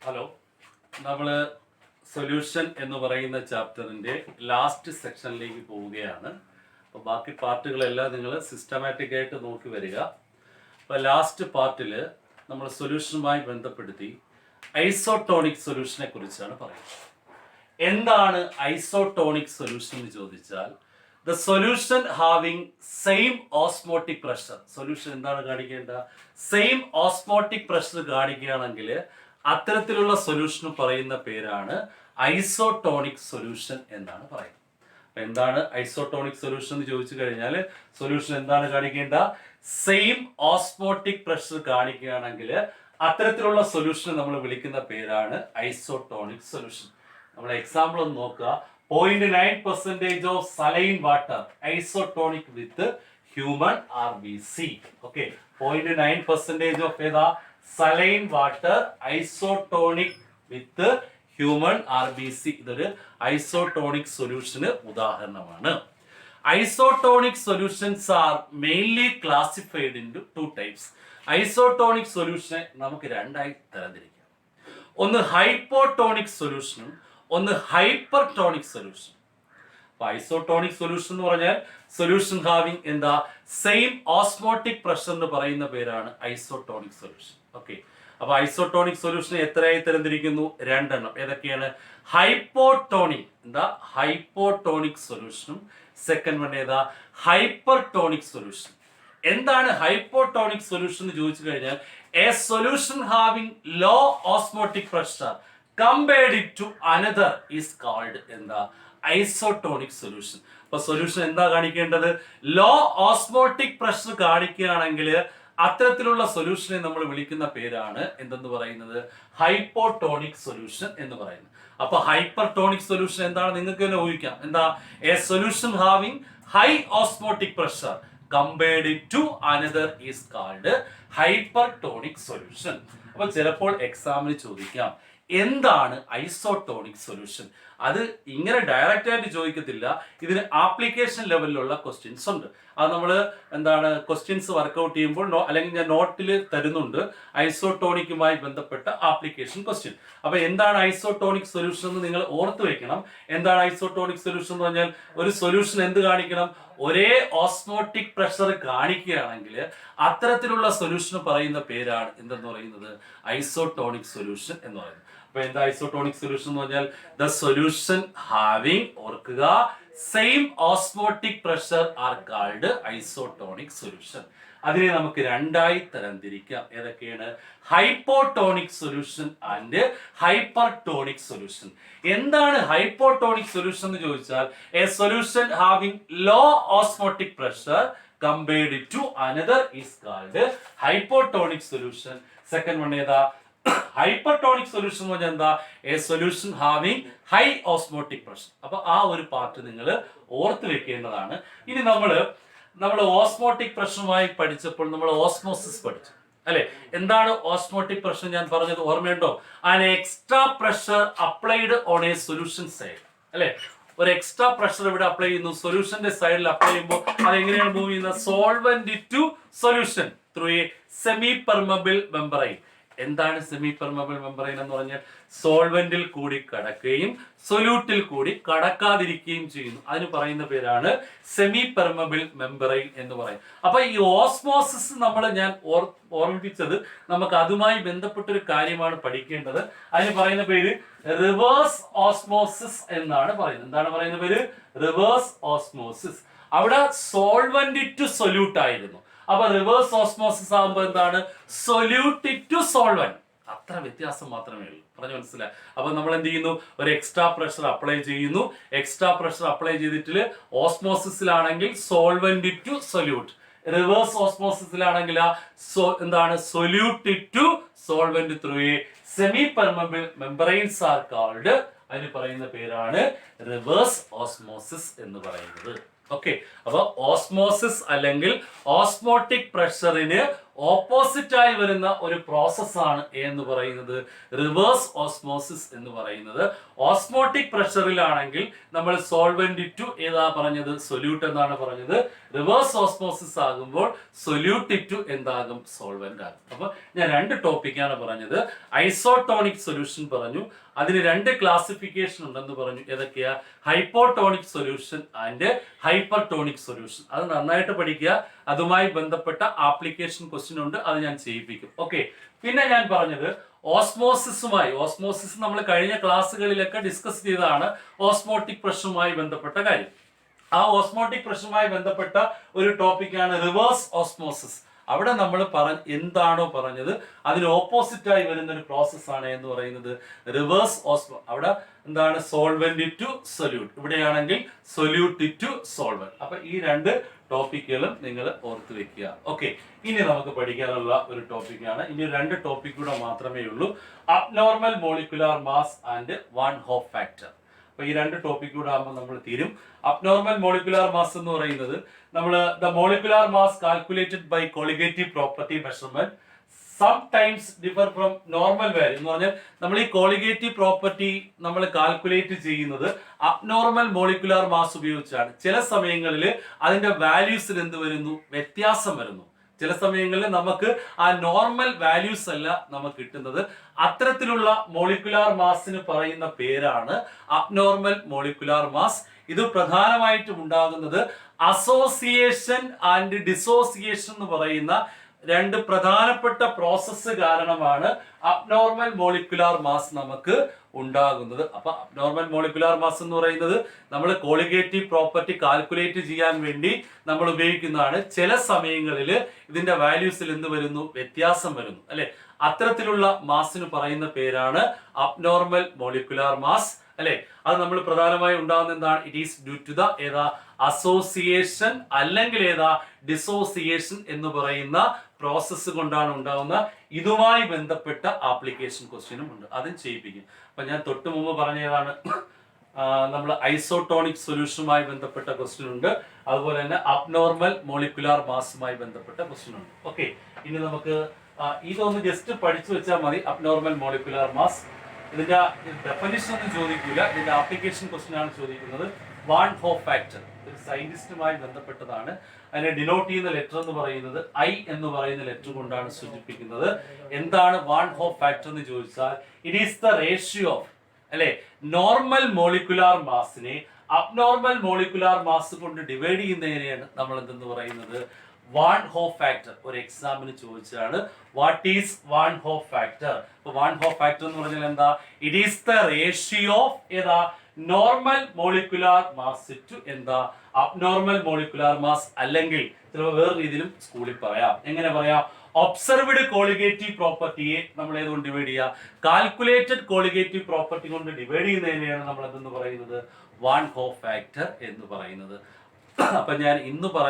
Hello, നമ്മൾ solution എന്ന് പറയുന്ന ചാപ്റ്ററിൻ്റെ ലാസ്റ്റ് സെക്ഷനിലേക്ക് പോവുകയാണ്. അപ്പോൾ ബാക്കി പാർട്ടുകളെല്ലാം നിങ്ങൾ സിസ്റ്റമാറ്റിക് ആയിട്ട് നോക്കി വരിക. അപ്പോൾ ലാസ്റ്റ് പാർട്ടിൽ നമ്മൾ സൊല്യൂഷനുമായി ബന്ധപ്പെടുത്തി ഐസോട്ടോണിക് സൊല്യൂഷനെ കുറിച്ചാണ് പറയുന്നത്. എന്താണ് ഐസോട്ടോണിക് സൊല്യൂഷൻ എന്ന് ചോദിച്ചാൽ, the solution having same osmotic pressure. Solution എന്താണ് കാണിക്കേണ്ട? സെയിം ഓസ്മോട്ടിക് പ്രഷർ കാണിക്കുകയാണെങ്കിൽ അത്തരത്തിലുള്ള സൊല്യൂഷൻ പറയുന്ന പേരാണ് ഐസോട്ടോണിക് സൊല്യൂഷൻ എന്നാണ് പറയുന്നത്. എന്താണ് ഐസോട്ടോണിക് സൊല്യൂഷൻ എന്ന് ചോദിച്ചു കഴിഞ്ഞാൽ, സൊല്യൂഷൻ എന്താണ് കാണിക്കേണ്ട? സെയിം ഓസ്മോട്ടിക് പ്രഷർ കാണിക്കുകയാണെങ്കിൽ അത്തരത്തിലുള്ള സൊല്യൂഷൻ നമ്മൾ വിളിക്കുന്ന പേരാണ് ഐസോട്ടോണിക് സൊല്യൂഷൻ. നമ്മൾ എക്സാമ്പിൾ ഒന്ന് നോക്കുക. 0.9% of saline water isotonic with human RBC. Okay, 0.9% of ഏതാ? Saline water isotonic with human RBC. ഇതൊരു ഐസോട്ടോണിക് സൊല്യൂഷന് ഉദാഹരണമാണ്. Isotonic solutions are mainly classified into two types. Isotonic സൊല്യൂഷനെ നമുക്ക് രണ്ടായി തരംതിരിക്കാം. ഒന്ന് ഹൈപ്പോട്ടോണിക് സൊല്യൂഷനും ഒന്ന് ഹൈപ്പർട്ടോണിക് സൊല്യൂഷൻ. ഐസോട്ടോണിക് സൊല്യൂഷൻ എന്ന് പറഞ്ഞാൽ സൊല്യൂഷൻ ഹാവിങ് എന്താ? സെയിം ഓസ്മോട്ടിക് പ്രഷർ എന്ന് പറയുന്ന പേരാണ് ഐസോട്ടോണിക് സൊല്യൂഷൻ. ഓക്കെ, അപ്പൊ ഐസോട്ടോണിക് സൊല്യൂഷനെ എത്രയായി തരംതിരിക്കുന്നു? രണ്ടെണ്ണം. ഏതൊക്കെയാണ്? ഹൈപ്പോട്ടോണിക് എന്താ? ഹൈപ്പോട്ടോണിക് സൊല്യൂഷനും സെക്കൻഡ് വൺ ഏതാ? Hypertonic solution. എന്താണ് ഹൈപ്പോട്ടോണിക് സൊല്യൂഷൻ എന്ന് ചോദിച്ചു കഴിഞ്ഞാൽ, a solution having low osmotic pressure compared it to another is called എന്താ? Isotonic solution. അപ്പൊ സൊല്യൂഷൻ എന്താ കാണിക്കേണ്ടത്? ലോ ഓസ്മോട്ടിക് പ്രഷർ കാണിക്കുകയാണെങ്കിൽ അത്തരത്തിലുള്ള സൊല്യൂഷനെ നമ്മൾ വിളിക്കുന്ന പേരാണ് എന്തെന്ന് പറയുന്നത്? ഹൈപ്പോട്ടോണിക് സൊല്യൂഷൻ എന്ന് പറയുന്നത്. അപ്പൊ ഹൈപ്പർട്ടോണിക് സൊല്യൂഷൻ എന്താണ്? നിങ്ങൾക്ക് തന്നെ ഊഹിക്കാം. എന്താ? A solution having high osmotic pressure compared it to another is called hypertonic solution. അപ്പൊ ചിലപ്പോൾ എക്സാമിന് ചോദിക്കാം, എന്താണ് ഐസോട്ടോണിക് സൊല്യൂഷൻ? അത് ഇങ്ങനെ ഡയറക്റ്റ് ആയിട്ട് ചോദിക്കത്തില്ല. ഇതിന് ആപ്ലിക്കേഷൻ ലെവലിലുള്ള ക്വസ്റ്റ്യൻസ് ഉണ്ട്. അത് നമ്മൾ എന്താണ് ക്വസ്റ്റ്യൻസ് വർക്ക്ഔട്ട് ചെയ്യുമ്പോൾ അല്ലെങ്കിൽ ഞാൻ നോട്ടിൽ തരുന്നുണ്ട് ഐസോട്ടോണിക്കുമായി ബന്ധപ്പെട്ട ആപ്ലിക്കേഷൻ ക്വസ്റ്റ്യൻ. അപ്പൊ എന്താണ് ഐസോട്ടോണിക് സൊല്യൂഷൻ എന്ന് നിങ്ങൾ ഓർത്ത് വെക്കണം. എന്താണ് ഐസോട്ടോണിക് സൊല്യൂഷൻ എന്ന് പറഞ്ഞാൽ, ഒരു സൊല്യൂഷൻ എന്ത് കാണിക്കണം? ഒരേ ഓസ്മോട്ടിക് പ്രഷർ കാണിക്കുകയാണെങ്കിൽ അത്തരത്തിലുള്ള സൊല്യൂഷൻ പറയുന്ന പേരാണ് എന്തെന്ന് പറയുന്നത്? ഐസോട്ടോണിക് സൊല്യൂഷൻ എന്ന് പറയുന്നത്. അപ്പൊ എന്താ ഐസോട്ടോണിക് സൊല്യൂഷൻ എന്ന് പറഞ്ഞാൽ, ദ സൊല്യൂഷൻ ഹാവിങ്, ഓർക്കുക, same osmotic pressure are called isotonic solution. അതിനെ നമുക്ക് രണ്ടായി തരംതിരിക്കാം. ഏതൊക്കെയാണ്? Hypotonic solution and hypertonic solution. എന്താണ് ഹൈപ്പോട്ടോണിക് സൊല്യൂഷൻ എന്ന് ചോദിച്ചാൽ, a solution having low osmotic pressure compared to another is called hypotonic solution. Second one ഏതാ? ഹൈപ്പർട്ടോണിക് സൊല്യൂഷൻ എന്ന് പറഞ്ഞാൽ എന്താ? A solution having high osmotic pressure. അപ്പൊ ആ ഒരു പാർട്ട് നിങ്ങൾ ഓർത്ത് വെക്കേണ്ടതാണ്. ഇനി നമ്മൾ ഓസ്മോട്ടിക് പ്രഷറുമായി പഠിച്ചപ്പോൾ നമ്മൾ ഓസ്മോസിസ് പഠിച്ചു അല്ലെ? എന്താണ് ഓസ്മോട്ടിക് പ്രഷർ? ഞാൻ പറഞ്ഞത് ഓർമ്മയുണ്ടോ? An extra pressure applied on A solution side അല്ലെ? ഒരു എക്സ്ട്രാ പ്രഷർ ഇവിടെ അപ്ലൈ ചെയ്യുന്നു, സൊല്യൂഷന്റെ സൈഡിൽ അപ്ലൈ ചെയ്യുമ്പോൾ അത് എങ്ങനെയാണ് മൂവ് ചെയ്യുന്നത്? Solvent to solution through a semi permeable membrane. എന്താണ് സെമി പെർമബിൾ മെംബ്രെയിൻ എന്ന് പറഞ്ഞാൽ? സോൾവെന്റിൽ കൂടി കടക്കുകയും സൊല്യൂട്ടിൽ കൂടി കടക്കാതിരിക്കുകയും ചെയ്യുന്നു. അതിന് പറയുന്ന പേരാണ് സെമി പെർമബിൾ മെംബ്രെയിൻ എന്ന് പറയും. അപ്പൊ ഈ ഓസ്മോസിസ് ഞാൻ ഓർമ്മിപ്പിച്ചത് നമുക്ക് അതുമായി ബന്ധപ്പെട്ടൊരു കാര്യമാണ് പഠിക്കേണ്ടത്. അതിന് പറയുന്ന പേര് റിവേഴ്സ് ഓസ്മോസിസ് എന്നാണ് പറയുന്നത്. എന്താണ് പറയുന്ന പേര്? Reverse osmosis. അവിടെ സോൾവെന്റ് ടു സൊല്യൂട്ട് ആയിരുന്നു. അപ്പൊ റിവേഴ്സ് ഓസ്മോസിസ് ആകുമ്പോൾ എന്താണ്? Solute to solvent. അത്ര വ്യത്യാസം മാത്രമേ ഉള്ളൂ. പറഞ്ഞു മനസ്സിലായി? അപ്പൊ നമ്മൾ എന്ത് ചെയ്യുന്നു? ഒരു എക്സ്ട്രാ പ്രഷർ അപ്ലൈ ചെയ്യുന്നു. എക്സ്ട്രാ പ്രഷർ അപ്ലൈ ചെയ്തിട്ട് ഓസ്മോസിസിലാണെങ്കിൽ സോൾവെന്റ് ടു സൊല്യൂട്ട്, റിവേഴ്സ് ഓസ്മോസിസിലാണെങ്കിൽ എന്താണ്? Solute to solvent through a semi permeable membranes are called. അതിന് പറയുന്ന പേരാണ് റിവേഴ്സ് ഓസ്മോസിസ് എന്ന് പറയുന്നത്. ഓക്കെ, അപ്പൊ ഓസ്മോസിസ് അല്ലെങ്കിൽ ഓസ്മോട്ടിക് പ്രഷറിന് ഓപ്പോസിറ്റ് ആയി വരുന്ന ഒരു പ്രോസസ്സാണ് എന്ന് പറയുന്നത് റിവേഴ്സ് ഓസ്മോസിസ് എന്ന് പറയുന്നത്. ഓസ്മോട്ടിക് പ്രഷറിലാണെങ്കിൽ നമ്മൾ സോൾവെന്റ് ടു ഏതാ പറഞ്ഞത്, സൊല്യൂട്ട് എന്നാണ് പറഞ്ഞത്. റിവേഴ്സ് ഓസ്മോസിസ് ആകുമ്പോൾ സൊല്യൂട്ട് ടു എന്താകും, സോൾവെന്റ് ആകും. അപ്പൊ ഞാൻ രണ്ട് ടോപ്പിക്കാണ് പറഞ്ഞത്. ഐസോട്ടോണിക് സൊല്യൂഷൻ പറഞ്ഞു, അതിന് രണ്ട് ക്ലാസിഫിക്കേഷൻ ഉണ്ടെന്ന് പറഞ്ഞു. ഏതൊക്കെയാ, hypotonic solution and hypertonic solution. അത് നന്നായിട്ട് പഠിക്കുക. അതുമായി ബന്ധപ്പെട്ട ആപ്ലിക്കേഷൻ ക്വസ്റ്റ്യൻ ഉണ്ട്, അത് ഞാൻ ചെയ്യിപ്പിക്കും. ഓക്കെ. പിന്നെ ഞാൻ പറഞ്ഞത് ഓസ്മോസിസ് നമ്മൾ കഴിഞ്ഞ ക്ലാസ്സുകളിലൊക്കെ ഡിസ്കസ് ചെയ്തതാണ്. ഓസ്മോട്ടിക് പ്രഷറുമായി ബന്ധപ്പെട്ട കാര്യം. ആ ഓസ്മോട്ടിക് പ്രഷറുമായി ബന്ധപ്പെട്ട ഒരു ടോപ്പിക്കാണ് റിവേഴ്സ് ഓസ്മോസിസ്. അവിടെ നമ്മൾ എന്താണോ പറഞ്ഞത് അതിന് ഓപ്പോസിറ്റ് ആയി വരുന്ന ഒരു പ്രോസസ് ആണ് എന്ന് പറയുന്നത് റിവേഴ്സ് ഓസ്മോ. അവിടെ എന്താണ്, സോൾവെന്റ് ടു സൊല്യൂട്ട്. ഇവിടെയാണെങ്കിൽ സൊല്യൂട്ട് ടു സോൾവെന്റ്. അപ്പൊ ഈ രണ്ട് ടോപ്പിക്കുകളും നിങ്ങൾ ഓർത്ത് വെക്കുക. ഓക്കെ. ഇനി നമുക്ക് പഠിക്കാനുള്ള ഒരു ടോപ്പിക്കാണ്. ഇനി രണ്ട് ടോപ്പിക് കൂടെ മാത്രമേ ഉള്ളൂ. Abnormal molecular mass and van Hoff factor. അപ്പൊ ഈ രണ്ട് ടോപ്പിക് കൂടെ ആകുമ്പോൾ നമ്മൾ തീരും. അബ്നോർമൽ മോളിക്കുലാർ മാസ് എന്ന് പറയുന്നത് നമ്മൾ the molecular mass calculated by colligative property measurement sometimes differ from normal value എന്ന് പറഞ്ഞാൽ നമ്മൾ ഈ കോളിഗേറ്റീവ് പ്രോപ്പർട്ടി നമ്മൾ കാൽക്കുലേറ്റ് ചെയ്യുന്നത് അബ്നോർമൽ മോളിക്കുലാർ മാസ് ഉപയോഗിച്ചാണ്. ചില സമയങ്ങളിൽ അതിന്റെ വാല്യൂസിൽ എന്ത് വരുന്നു, വ്യത്യാസം വരുന്നു. ചില സമയങ്ങളിൽ നമുക്ക് ആ നോർമൽ വാല്യൂസ് അല്ല നമുക്ക് കിട്ടുന്നത്. അത്തരത്തിലുള്ള മോളിക്കുലാർ മാസിന് പറയുന്ന പേരാണ് അബ്നോർമൽ മോളിക്കുലാർ മാസ്. ഇത് പ്രധാനമായിട്ടും ഉണ്ടാകുന്നത് അസോസിയേഷൻ ആൻഡ് ഡിസോസിയേഷൻ എന്ന് പറയുന്ന രണ്ട് പ്രധാനപ്പെട്ട പ്രോസസ്സ് കാരണമാണ് അബ്നോർമൽ മോളിക്കുലാർ മാസ് നമുക്ക് ഉണ്ടാകുന്നത്. അപ്പൊ അബ്നോർമൽ മോളിക്കുലാർ മാസ് എന്ന് പറയുന്നത് നമ്മൾ കോളിഗേറ്റീവ് പ്രോപ്പർട്ടി കാൽക്കുലേറ്റ് ചെയ്യാൻ വേണ്ടി നമ്മൾ ഉപയോഗിക്കുന്നതാണ്. ചില സമയങ്ങളിൽ ഇതിന്റെ വാല്യൂസിൽ എന്ത് വരുന്നു, വ്യത്യാസം വരുന്നു, അല്ലെ? അത്തരത്തിലുള്ള മാസിന് പറയുന്ന പേരാണ് അബ്നോർമൽ മോളിക്കുലാർ മാസ്, അല്ലെ? അത് നമ്മൾ പ്രധാനമായി ഉണ്ടാകുന്ന എന്താണ്, it is due to the ഏതാ അസോസിയേഷൻ അല്ലെങ്കിൽ ഏതാ ഡിസോസിയേഷൻ എന്ന് പറയുന്ന പ്രോസസ്സ് കൊണ്ടാണ് ഉണ്ടാകുന്ന. ഇതുമായി ബന്ധപ്പെട്ട ആപ്ലിക്കേഷൻ ക്വസ്റ്റ്യനും ഉണ്ട്, അതും ചെയ്യിപ്പിക്കും. അപ്പൊ ഞാൻ തൊട്ട് മുമ്പ് പറഞ്ഞതാണ് നമ്മൾ ഐസോട്ടോണിക് സൊല്യൂഷനുമായി ബന്ധപ്പെട്ട ക്വസ്റ്റ്യൻ ഉണ്ട്, അതുപോലെ തന്നെ അബ്നോർമൽ മോളിക്കുലാർ മാസുമായി ബന്ധപ്പെട്ട ക്വസ്റ്റ്യൻ ഉണ്ട്. ഓക്കെ. ഇനി നമുക്ക് ഇതൊന്ന് ജസ്റ്റ് പഠിച്ചു വെച്ചാൽ മതി. അബ്നോർമൽ മോളിക്കുലാർ മാസ്, ഇതിന്റെ ഡെഫിനിഷൻ ഒന്നും ചോദിക്കില്ല, ഇതിന്റെ ആപ്ലിക്കേഷൻ ക്വസ്റ്റ്യൻ ആണ് ചോദിക്കുന്നത്. വാൻ ഹോഫ് ഫാക്ടർ ഒരു സയന്റിസ്റ്റുമായി ബന്ധപ്പെട്ടതാണ്. അതിനെ ഡിനോട്ട് ചെയ്യുന്ന ലെറ്റർ എന്ന് പറയുന്നത് ഐ എന്ന് പറയുന്ന ലെറ്റർ കൊണ്ടാണ് സൂചിപ്പിക്കുന്നത്. എന്താണ് വാൻ ഹോഫ് ഫാക്ടർ എന്ന് ചോദിച്ചാൽ it is the ratio of, അല്ലെ, നോർമൽ മോളിക്കുലാർ മാസിനെ അബ്നോർമൽ മോളിക്കുലാർ മാസ് കൊണ്ട് ഡിവൈഡ് ചെയ്യുന്നതിനെയാണ് നമ്മൾ എന്തെന്ന് പറയുന്നത്, വാൻ ഹോഫ് ഫാക്ടർ. ഒരു എക്സാമിന് ചോദിച്ചാണ് what is van Hoff factor. Van Hoff factor എന്ന് പറഞ്ഞാൽ എന്താ, it is the ratio of ഏതാ നോർമൽ മോളിക്കുലാർ മാസ് ടു എന്താ അബ്നോർമൽ മോളിക്കുലാർ മാസ്. അല്ലെങ്കിൽ ചിലപ്പോൾ വേറെ രീതിയിലും സ്കൂളിൽ പറയാം. എങ്ങനെ പറയാം, ഒബ്സർവ്ഡ് കോളിഗേറ്റീവ് പ്രോപ്പർട്ടിയെ നമ്മൾ ഏതുകൊണ്ട് ഡിവൈഡ് ചെയ്യുക, കാൽക്കുലേറ്റഡ് കോളിഗേറ്റീവ് പ്രോപ്പർട്ടി കൊണ്ട് ഡിവൈഡ് ചെയ്യുന്നതിനെയാണ് നമ്മൾ എന്തെന്ന് പറയുന്നത്, വാൻ ഹോഫ് ഫാക്ടർ എന്ന് പറയുന്നത്. അപ്പൊ ഞാൻ ഇന്ന് പറഞ്ഞ